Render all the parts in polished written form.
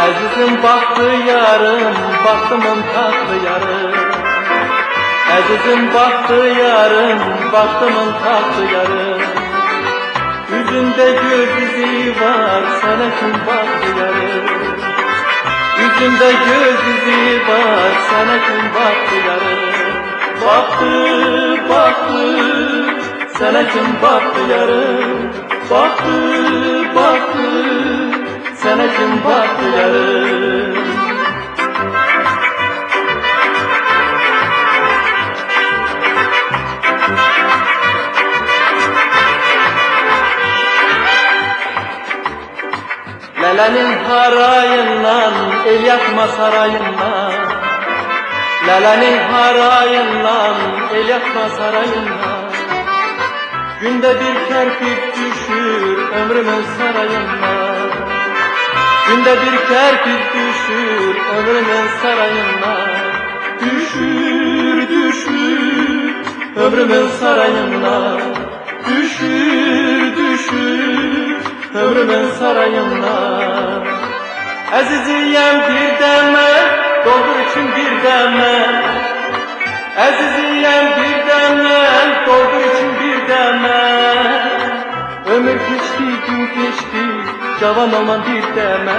Azizim baktı yarım, baktımın tatlı yarım. Azizim baktı yarım, baktımın tatlı yarım. Yüzünde göz izi var, sana kim baktı yarım. Yüzünde göz izi var, sana kim baktı yarım. Baktı, baktı, sana kim baktı yarım. Baktı, baktı, sana kim baktı yarım. Lalenin harayından, el yakma sarayından. Lalenin harayından, el yakma sarayından. Günde bir kerpiç düşür ömrümün sarayından. Günde bir kerpiç düşür ömrümün sarayından. Düşür, düşür ömrümün sarayından. Düşür, düşür ömrümün sarayından. Aziziyem bir deme, doldur için bir deme. Aziziyem bir deme, doldur için bir deme. Ömür geçti, gün geçti, cavan olman bir deme.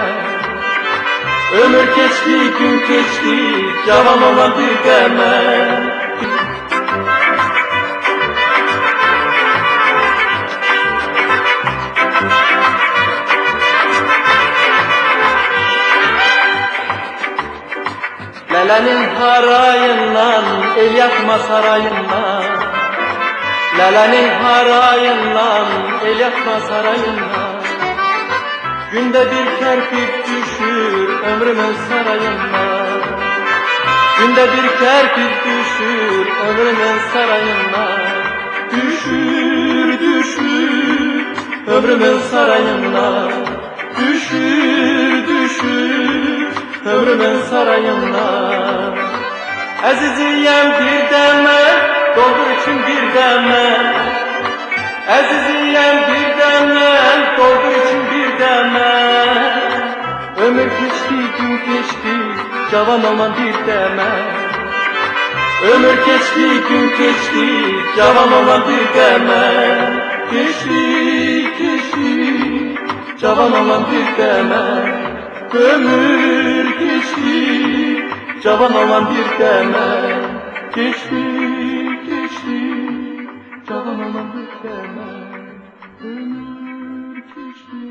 Ömür geçti, gün geçti, cavan olman bir deme. Lalenin harayından, el yakma sarayından. Lalenin harayından, el yakma sarayından. Günde bir kerpiç düşür ömrümün sarayından. Günde bir kerpiç düşür ömrümün sarayından. Düşür, düşür ömrümün sarayından. Düşür, düşür ömrümün sarayından. Aziziyem bir deme, doldur için bir deme. Aziziyem bir deme, doldur için bir deme. Ömür geçti, gün geçti, cavan olman bir deme. Ömür geçti, gün geçti, cavan olman bir deme. Geçti, geçti, cavan olman bir deme. Ömür geçti, cavan olan bir deme. Geçti, geçti, cavan olan bir deme. Ömür geçti.